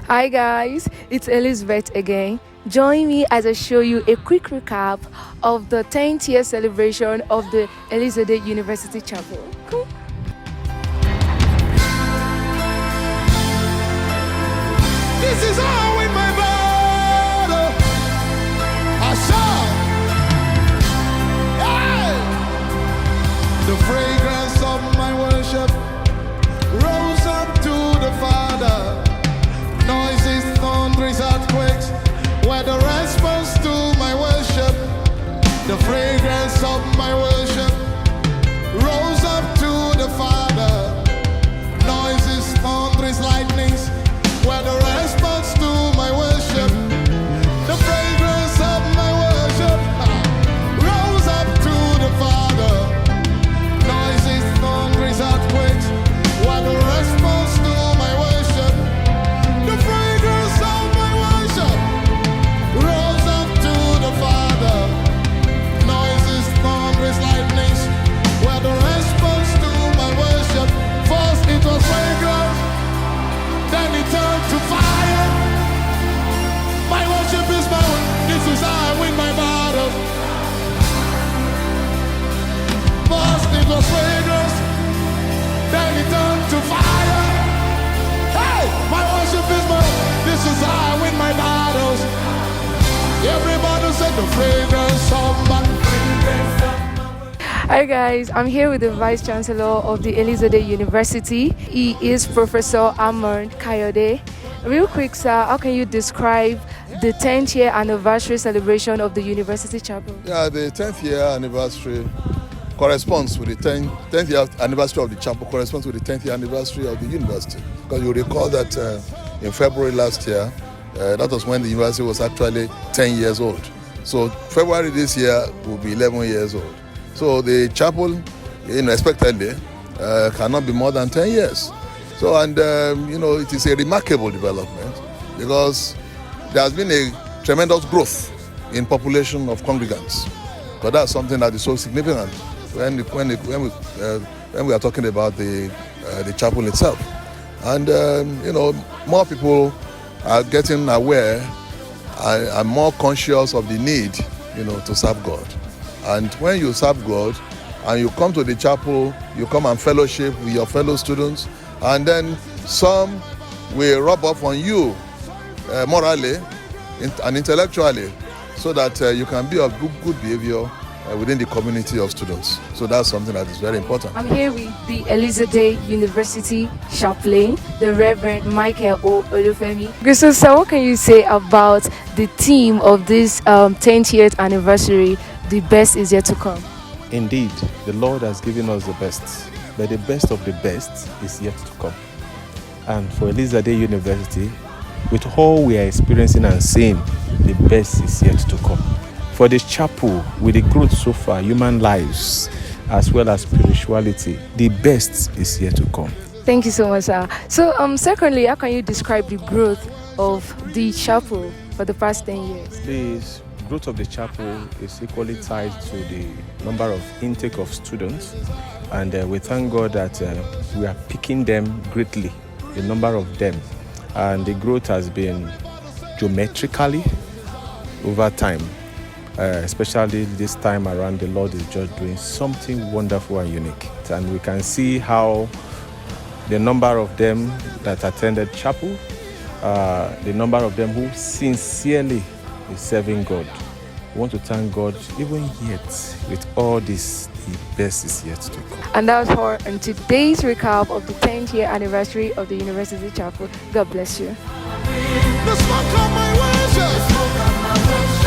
Hi guys, it's Elizabeth again. Join me as I show you a quick recap of the 10th year celebration of the Elizade University Chapel. Cool. This is all in my bottle. I saw the fragrance of my worship rose up to the Father. Noises, thunderings, earthquakes were the response to my worship. The fragrance of my worship rose up to the Father. Noises, thunderings, lightnings were the response to my worship. The fragrance of my worship rose up to the Father. Noises, thunderings, earthquakes were the response to my worship. The fragrance of my worship rose up to the Father. Noises, thunderings, lightnings were the response to my worship. First it was fragrance, then it turned to fire. My worship is my worship. This is how I win my battles. First it was fragrance, then it turned to fire. Hey, my worship is my worship. This is how I win my battles. Everybody said the fragrance of my Hi guys, I'm here with the Vice Chancellor of the Elizade University. He is Professor Amon Kayode. Real quick, sir, how can you describe the 10th year anniversary celebration of the University Chapel? Yeah, the 10th year anniversary corresponds with the 10th year anniversary of the chapel corresponds with the 10th year anniversary of the university. Because you recall that in February last year, that was when the university was actually 10 years old. So February this year will be 11 years old. So the chapel, expectedly, cannot be more than 10 years. So, and it is a remarkable development because there has been a tremendous growth in population of congregants. But that's something that is so significant when we are talking about the chapel itself. And more people are getting aware and more conscious of the need, to serve God. And when you serve God and you come to the chapel, you come and fellowship with your fellow students, and then some will rub off on you morally and intellectually so that you can be of good behavior within the community of students. So that's something that is very important. I'm here with the Elizade University chaplain, the Reverend Michael Olufemi. Okay, so sir, what can you say about the theme of this 10th year anniversary, the best is yet to come? Indeed, the Lord has given us the best, but the best of the best is yet to come. And for Elizade University, with all we are experiencing and seeing, the best is yet to come. For the chapel, with the growth so far, human lives, as well as spirituality, the best is yet to come. Thank you so much, sir. So, secondly, how can you describe the growth of the chapel for the past 10 years? The growth of the chapel is equally tied to the number of intake of students, and we thank God that we are picking them greatly, the number of them, and the growth has been geometrically over time. Especially this time around, the Lord is just doing something wonderful and unique. And we can see how the number of them that attended chapel, the number of them who sincerely is serving God. We want to thank God, even yet, with all this, the best is yet to come. And that was for today's recap of the 10th year anniversary of the University Chapel. God bless you. the smoke of my worship.